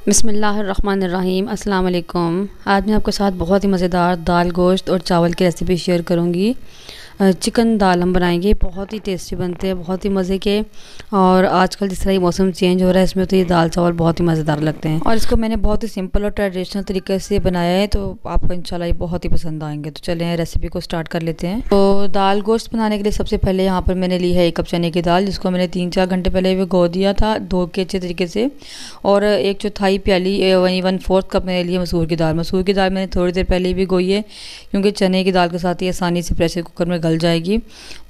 बिस्मिल्लाहिर्रहमानिर्रहीम। अस्सलाम वालेकुम। आज मैं आपके साथ बहुत ही मज़ेदार दाल गोश्त और चावल की रेसिपी शेयर करूंगी। चिकन दाल हम बनाएंगे, बहुत ही टेस्टी बनते हैं, बहुत ही मज़े के। और आजकल जिस तरह ये मौसम चेंज हो रहा है, इसमें तो ये दाल चावल बहुत ही मज़ेदार लगते हैं। और इसको मैंने बहुत ही सिंपल और ट्रेडिशनल तरीके से बनाया है, तो आपको इंशाल्लाह ये बहुत ही पसंद आएंगे। तो चलें रेसिपी को स्टार्ट कर लेते हैं। तो दाल गोश्त बनाने के लिए सबसे पहले यहाँ पर मैंने ली है 1 कप चने की दाल, जिसको मैंने 3-4 घंटे पहले भिगो दिया था, धो के अच्छे तरीके से। और 1/4 प्याली 1/4 कप मैंने ली है मसूर की दाल। मसूर की दाल मैंने थोड़ी देर पहले ही भिगोई है, क्योंकि चने की दाल के साथ ही आसानी से प्रेशर कुकर में गल जाएगी।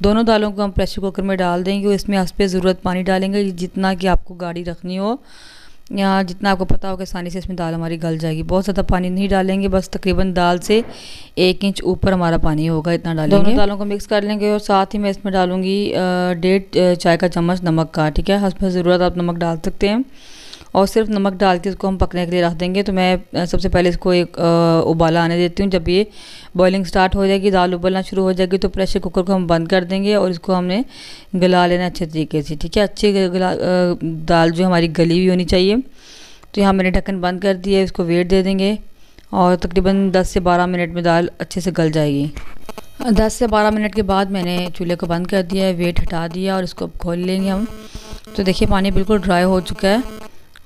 दोनों दालों को हम प्रेशर कुकर में डाल देंगे और इसमें हस्बे ज़रूरत पानी डालेंगे, जितना कि आपको गाढ़ी रखनी हो या जितना आपको पता हो कि आसानी से इसमें दाल हमारी गल जाएगी। बहुत ज़्यादा पानी नहीं डालेंगे, बस तकरीबन दाल से 1 इंच ऊपर हमारा पानी होगा, इतना डालेंगे। दोनों दालों को मिक्स कर लेंगे और साथ ही मैं इसमें डालूंगी 1.5 चाय का चम्मच नमक का। ठीक है, हस्बे ज़रूरत आप नमक डाल सकते हैं। और सिर्फ नमक डाल के इसको हम पकने के लिए रख देंगे। तो मैं सबसे पहले इसको एक उबाला आने देती हूँ। जब ये बॉइलिंग स्टार्ट हो जाएगी, दाल उबलना शुरू हो जाएगी, तो प्रेशर कुकर को हम बंद कर देंगे और इसको हमने गला लेना अच्छे तरीके से। ठीक है, अच्छी दाल जो हमारी गली हुई होनी चाहिए। तो यहाँ मैंने ढक्कन बंद कर दिया, इसको वेट दे देंगे और तकरीबन 10 से 12 मिनट में दाल अच्छे से गल जाएगी। 10 से 12 मिनट के बाद मैंने चूल्हे को बंद कर दिया है, वेट हटा दिया और इसको खोल लेंगे हम। तो देखिए पानी बिल्कुल ड्राई हो चुका है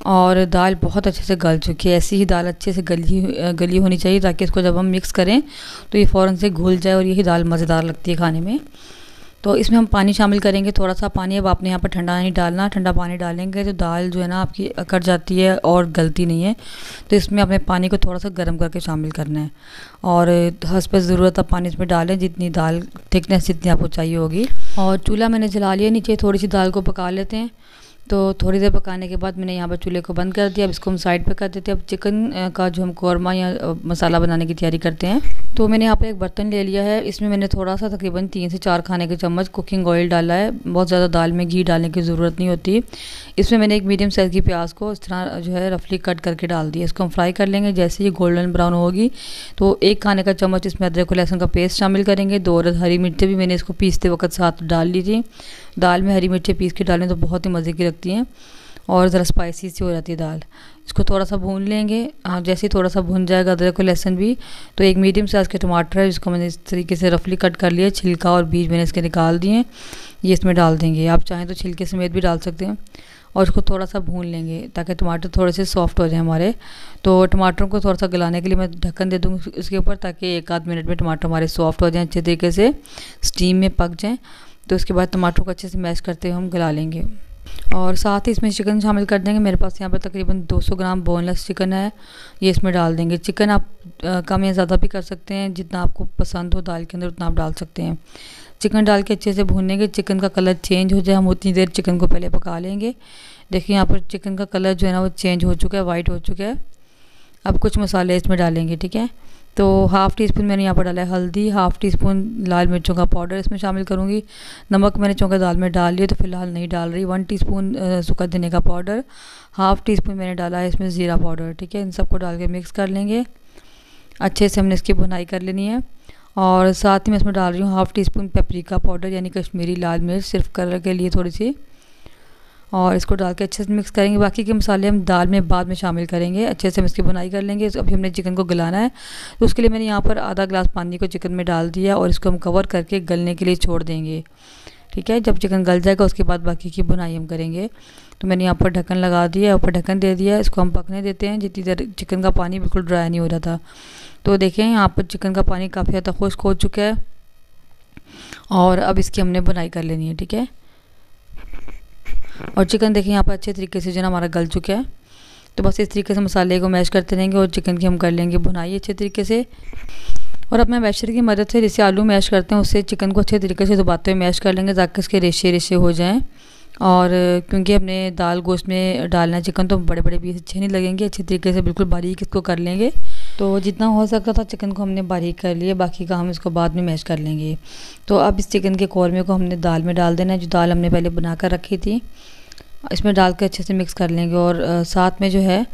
और दाल बहुत अच्छे से गल चुकी है। ऐसी ही दाल अच्छे से गली होनी चाहिए, ताकि इसको जब हम मिक्स करें तो ये फ़ौरन से घुल जाए और यही दाल मज़ेदार लगती है खाने में। तो इसमें हम पानी शामिल करेंगे, थोड़ा सा पानी। अब आपने यहाँ पर ठंडा नहीं डालना, ठंडा पानी डालेंगे तो दाल जो है ना आपकी अकड़ जाती है और गलती नहीं है। तो इसमें अपने पानी को थोड़ा सा गर्म करके शामिल करना है और हस्बे ज़रूरत आप पानी इसमें डालें, जितनी दाल थिकनेस जितनी आपको चाहिए होगी। और चूल्हा मैंने जला लिया, नीचे थोड़ी सी दाल को पका लेते हैं। तो थोड़ी देर पकाने के बाद मैंने यहाँ पर चूल्हे को बंद कर दिया। अब इसको हम साइड पे कर देते हैं। अब चिकन का जो हम कौरमा या मसाला बनाने की तैयारी करते हैं। तो मैंने यहाँ पर एक बर्तन ले लिया है, इसमें मैंने थोड़ा सा तकरीबन 3 से 4 खाने के चम्मच कुकिंग ऑयल डाला है। बहुत ज़्यादा दाल में घी डालने की ज़रूरत नहीं होती। इसमें मैंने एक मीडियम साइज़ की प्याज को इस तरह जो है रफली कट करके डाल दिया। इसको हम फ्राई कर लेंगे। जैसे ही गोल्डन ब्राउन होगी तो 1 खाने का चम्मच इसमें अदरक और लहसुन का पेस्ट शामिल करेंगे। 2 हरी मिर्चें भी मैंने इसको पीसते वक्त साथ डाल ली थी। दाल में हरी मिर्चें पीस के डालें तो बहुत ही मज़े की लगती हैं और ज़रा स्पाइसी सी हो जाती है दाल। इसको थोड़ा सा भून लेंगे। जैसे ही थोड़ा सा भून जाएगा अदरक और लहसुन भी, तो एक मीडियम साइज़ के टमाटर है, जिसको मैंने इस तरीके से रफली कट कर लिया। छिलका और बीज मैंने इसके निकाल दिए, ये इसमें डाल देंगे। आप चाहें तो छिलके समेत भी डाल सकते हैं। और इसको थोड़ा सा भून लेंगे ताकि टमाटर थोड़े से सॉफ्ट हो जाए हमारे। तो टमाटरों को थोड़ा सा गलाने के लिए मैं ढक्कन दे दूँगी इसके ऊपर, ताकि 1-8 मिनट में टमाटर हमारे सॉफ्ट हो जाएँ, अच्छे तरीके से स्टीम में पक जाएँ। तो उसके बाद टमाटर को अच्छे से मैश करते हुए हम गला लेंगे और साथ ही इसमें चिकन शामिल कर देंगे। मेरे पास यहाँ पर तकरीबन 200 ग्राम बोनलेस चिकन है, ये इसमें डाल देंगे। चिकन आप कम या ज़्यादा भी कर सकते हैं, जितना आपको पसंद हो दाल के अंदर उतना आप डाल सकते हैं। चिकन डाल के अच्छे से भूनेंगे, चिकन का कलर चेंज हो जाए, हम उतनी देर चिकन को पहले पका लेंगे। देखिए यहाँ पर चिकन का कलर जो है ना वो चेंज हो चुका है, वाइट हो चुका है। अब कुछ मसाले इसमें डालेंगे। ठीक है, तो 1/2 टीस्पून मैंने यहाँ पर डाला है हल्दी, 1/2 टीस्पून लाल मिर्चों का पाउडर इसमें शामिल करूँगी। नमक मैंने चौंका दाल में डाल लिया, तो फिलहाल नहीं डाल रही। 1 टीस्पून सूखा धनिया का पाउडर, 1/2 टीस्पून मैंने डाला है इसमें ज़ीरा पाउडर। ठीक है, इन सबको डाल के मिक्स कर लेंगे। अच्छे से हमने इसकी भुनाई कर लेनी है। और साथ ही मैं इसमें डाल रही हूँ 1/2 टीस्पून पेपरिका पाउडर, यानी कश्मीरी लाल मिर्च, सिर्फ कलर के लिए थोड़ी सी। और इसको डाल के अच्छे से मिक्स करेंगे। बाकी के मसाले हम दाल में बाद में शामिल करेंगे। अच्छे से हम इसकी बुनाई कर लेंगे। अभी हमने चिकन को गलाना है, तो उसके लिए मैंने यहाँ पर आधा गिलास पानी को चिकन में डाल दिया और इसको हम कवर करके गलने के लिए छोड़ देंगे। ठीक है, जब चिकन गल जाएगा उसके बाद बाकी की बुनाई हम करेंगे। तो मैंने यहाँ पर ढक्कन लगा दिया, ऊपर ढक्कन दे दिया। इसको हम पकने देते हैं जितनी देर चिकन का पानी बिल्कुल ड्राई नहीं हो रहा था। तो देखें यहाँ पर चिकन का पानी काफ़ी ज़्यादा खुश्क हो चुका है और अब इसकी हमने बुनाई कर लेनी है। ठीक है, और चिकन देखिए यहाँ पर अच्छे तरीके से जो है हमारा गल चुका है। तो बस इस तरीके से मसाले को मैश करते रहेंगे और चिकन की हम कर लेंगे बुनाई अच्छे तरीके से। और अब मैं मैशर की मदद से, जैसे आलू मैश करते हैं, उससे चिकन को अच्छे तरीके से दबाते हुए मैश कर लेंगे, ताकि इसके रेशे रेशे हो जाएं। और क्योंकि हमने दाल गोश्त में डालना है चिकन, तो बड़े बड़े पीस अच्छे नहीं लगेंगे। अच्छे तरीके से बिल्कुल बारीक इसको कर लेंगे। तो जितना हो सकता था चिकन को हमने बारीक कर लिया, बाकी का हम इसको बाद में मैश कर लेंगे। तो अब इस चिकन के कौरमे को हमने दाल में डाल देना है, जो दाल हमने पहले बना कर रखी थी। इसमें डाल के अच्छे से मिक्स कर लेंगे। और साथ में जो है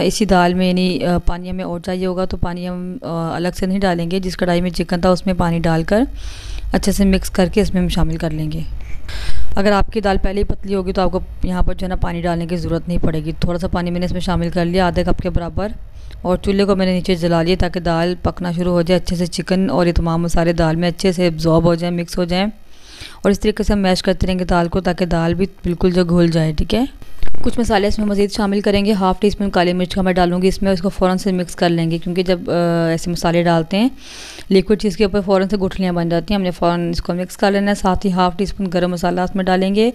इसी दाल में, यानी पानी हमें और चाहिए होगा तो पानी हम अलग से नहीं डालेंगे। जिस कढ़ाई में चिकन था उसमें पानी डालकर अच्छे से मिक्स करके इसमें हम शामिल कर लेंगे। अगर आपकी दाल पहले ही पतली होगी तो आपको यहाँ पर जो है ना पानी डालने की ज़रूरत नहीं पड़ेगी। थोड़ा सा पानी मैंने इसमें शामिल कर लिया, आधे कप के बराबर, और चूल्हे को मैंने नीचे जला लिया ताकि दाल पकना शुरू हो जाए अच्छे से। चिकन और ये तमाम मसाले दाल में अच्छे से एब्जॉर्ब हो जाएँ, मिक्स हो जाएँ, और इस तरीके से हम मैश करते रहेंगे दाल को ताकि दाल भी बिल्कुल जो घुल जाए। ठीक है, कुछ मसाले इसमें मज़ीद शामिल करेंगे। हाफ़ टी स्पून काली मिर्च का मैं डालूंगी इसमें, इसको फ़ौरन से मिक्स कर लेंगे क्योंकि जब ऐसे मसाले डालते हैं लिक्विड चीज़ के ऊपर फ़ौरन से गुठलियाँ बन जाती हैं। हमने फ़ौरन इसको मिक्स कर लेना है। साथ ही हाफ़ टी स्पून गरम मसाला इसमें डालेंगे।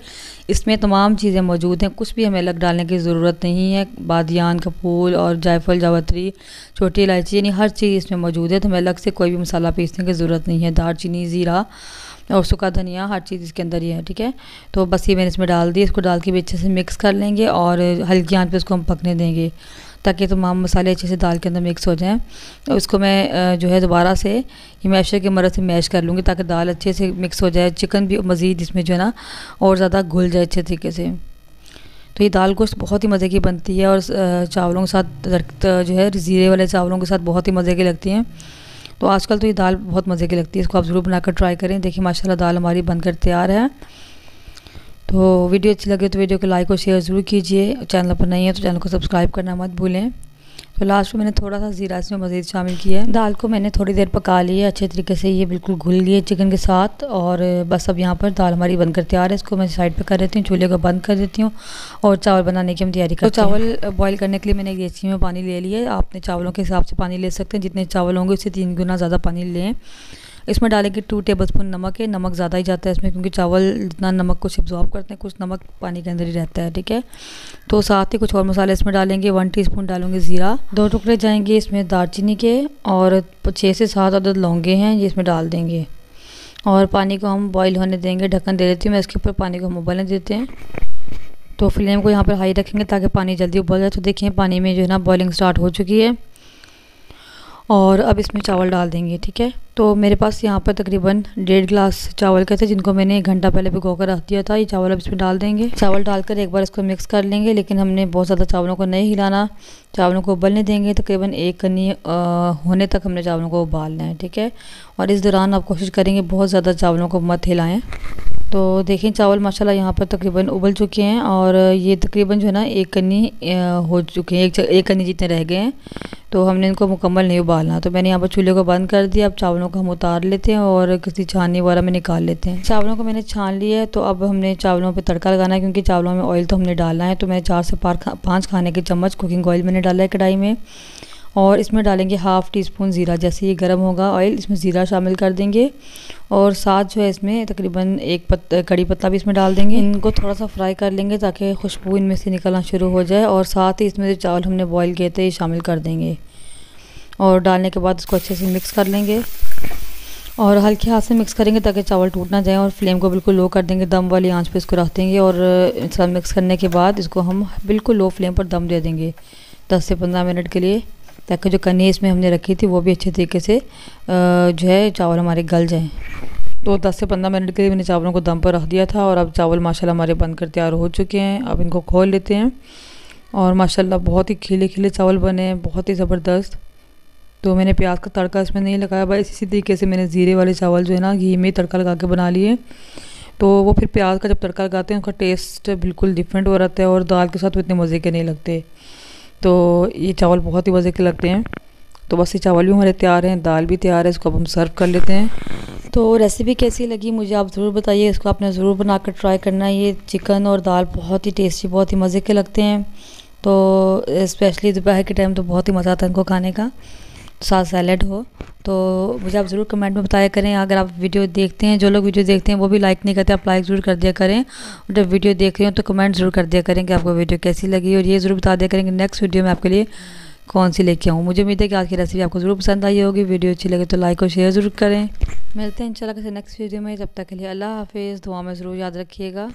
इसमें तमाम चीज़ें मौजूद हैं, कुछ भी हमें अलग डालने की ज़रूरत नहीं है। बादियान का फूल और जायफल, जावित्री, छोटी इलायची, यानी हर चीज़ इसमें मौजूद है, तो हमें अलग से कोई भी मसाला पीसने की ज़रूरत नहीं है। दालचीनी, ज़ीरा और सूखा धनिया, हर चीज़ इसके अंदर ही है। ठीक है, तो बस ये मैंने इसमें डाल दी। इसको डाल के भी अच्छे से मिक्स कर लेंगे और हल्की आंच पे इसको हम पकने देंगे ताकि तमाम मसाले अच्छे से दाल के अंदर मिक्स हो जाएं। और इसको मैं जो है दोबारा से ये मैशर की मदद से मैश कर लूँगी ताकि दाल अच्छे से मिक्स हो जाए। चिकन भी मज़ीद इसमें जो है ना और ज़्यादा घुल जाए अच्छे तरीके से। तो ये दाल गोश्त बहुत ही मज़े की बनती है और चावलों के साथ जो है ज़ीरे वाले चावलों के साथ बहुत ही मज़े की लगती हैं। तो आजकल तो ये दाल बहुत मज़े की लगती है, इसको आप ज़रूर बनाकर ट्राई करें। देखिए माशाल्लाह दाल हमारी बनकर तैयार है। तो वीडियो अच्छी लगे तो वीडियो को लाइक और शेयर ज़रूर कीजिए। चैनल पर नहीं है तो चैनल को सब्सक्राइब करना मत भूलें। तो लास्ट में मैंने थोड़ा सा ज़ीरा इसमें मज़ीद शामिल किया है। दाल को मैंने थोड़ी देर पका ली है अच्छे तरीके से, ये बिल्कुल घुल गई है चिकन के साथ। और बस अब यहाँ पर दाल हमारी बनकर तैयार है। इसको मैं साइड पे कर देती हूँ, चूल्हे को बंद कर देती हूँ और चावल बनाने की हम तैयारी करते हैं। तो चावल बॉईल करने के लिए मैंने एक देसी में पानी ले लिया है। आपने चावलों के हिसाब से पानी ले सकते हैं, जितने चावल होंगे उससे 3 गुना ज़्यादा पानी लें। इसमें डालेंगे 2 टेबलस्पून नमक है। नमक ज़्यादा ही जाता है इसमें क्योंकि चावल जितना नमक कुछ एब्जॉर्ब करते हैं, कुछ नमक पानी के अंदर ही रहता है। ठीक है, तो साथ ही कुछ और मसाले इसमें डालेंगे। 1 टीस्पून डालूंगी ज़ीरा, 2 टुकड़े जाएंगे इसमें दालचीनी के, और 6 से 7 अदद लौंगे हैं ये इसमें डाल देंगे। और पानी को हम बॉईल होने देंगे। ढक्कन दे देती हूँ मैं इसके ऊपर, पानी को हम उबलने देते हैं। तो फ्लेम को यहाँ पर हाई रखेंगे ताकि पानी जल्दी उबल जाए। तो देखिए पानी में जो है ना बॉइलिंग स्टार्ट हो चुकी है और अब इसमें चावल डाल देंगे। ठीक है, तो मेरे पास यहाँ पर तकरीबन 1.5 गिलास चावल के थे जिनको मैंने 1 घंटा पहले भिगो कर रख दिया था। ये चावल अब इसमें डाल देंगे। चावल डालकर एक बार इसको मिक्स कर लेंगे, लेकिन हमने बहुत ज़्यादा चावलों को नहीं हिलाना, चावलों को उबलने देंगे। तकरीबन 1 कन्नी होने तक हमने चावलों को उबालना है। ठीक है, और इस दौरान आप कोशिश करेंगे बहुत ज़्यादा चावलों को मत हिलाएँ। तो देखें चावल माशाल्लाह यहाँ पर तकरीबन उबल चुके हैं और ये तकरीबन जो है ना 1 कन्नी हो चुके हैं, एक कन्नी जितने रह गए हैं। तो हमने इनको मुकम्मल नहीं उबालना। तो मैंने यहाँ पर चूल्हे को बंद कर दिया। अब चावलों को हम उतार लेते हैं और किसी छाननी वगैरह में निकाल लेते हैं। चावलों को मैंने छान लिया है। तो अब हमने चावलों पे तड़का लगाना है क्योंकि चावलों में ऑयल तो हमने डालना है। तो मैंने 4 से 5 खाने के चम्मच कुकिंग ऑयल मैंने डाला है कढ़ाई में, और इसमें डालेंगे हाफ़ टी स्पून ज़ीरा। जैसे ये गर्म होगा ऑयल, इसमें ज़ीरा शामिल कर देंगे और साथ जो है इसमें तकरीबन 1 कड़ी पत्ता भी इसमें डाल देंगे। इनको थोड़ा सा फ्राई कर लेंगे ताकि खुशबू इनमें से निकलना शुरू हो जाए, और साथ ही इसमें जो चावल हमने बॉईल किए थे ये शामिल कर देंगे। और डालने के बाद इसको अच्छे से मिक्स कर लेंगे और हल्के हाथ से मिक्स करेंगे ताकि चावल टूट ना जाए, और फ्लेम को बिल्कुल लो कर देंगे। दम वाली आंच पे इसको रख देंगे और सब मिक्स करने के बाद इसको हम बिल्कुल लो फ्लेम पर दम दे देंगे 10 से 15 मिनट के लिए, ताकि जो कन्नी इसमें हमने रखी थी वो भी अच्छे तरीके से जो है चावल हमारे गल जाएँ। तो 10 से 15 मिनट के लिए मैंने चावलों को दम पर रख दिया था और अब चावल माशाल्लाह हमारे बनकर तैयार हो चुके हैं। अब इनको खोल लेते हैं और माशाल्लाह बहुत ही खिले खिले चावल बने हैं, बहुत ही ज़बरदस्त। तो मैंने प्याज का तड़का इसमें नहीं लगाया, बस इसी तरीके से मैंने ज़ीरे वाले चावल जो है ना घी में तड़का लगा के बना लिए। तो वो फिर प्याज का जब तड़का लगाते हैं उसका टेस्ट बिल्कुल डिफरेंट हो रहता है और दाल के साथ वो इतने मज़े के नहीं लगते। तो ये चावल बहुत ही मज़े के लगते हैं। तो बस ये चावल भी हमारे तैयार हैं, दाल भी तैयार है, इसको अब हम सर्व कर लेते हैं। तो रेसिपी कैसी लगी मुझे आप ज़रूर बताइए, इसको आपने ज़रूर बनाकर ट्राई करना है। ये चिकन और दाल बहुत ही टेस्टी, बहुत ही मज़े के लगते हैं। तो स्पेशली दोपहर के टाइम तो बहुत ही मज़ा आता है इनको खाने का, साथ सैलेड हो। तो मुझे आप ज़रूर कमेंट में बताया करें। अगर आप वीडियो देखते हैं, जो लोग वीडियो देखते हैं वो भी लाइक नहीं करते, आप लाइक ज़रूर कर दिया करें। और जब वीडियो देख रहे हो तो कमेंट ज़रूर कर दिया करें कि आपको वीडियो कैसी लगी, और ये ज़रूर बता दिया करें कि नेक्स्ट वीडियो में आपके लिए कौन सी लेके आऊँ। मुझे उम्मीद है कि आज की रेसिपी आपको ज़रूर पसंद आई होगी। वीडियो अच्छी लगे तो लाइक और शेयर ज़रूर करें। मिलते हैं इंशाल्लाह किसी नेक्स्ट वीडियो में, जब तक के लिए अल्लाह हाफिज़। दुआ में ज़रूर याद रखिएगा।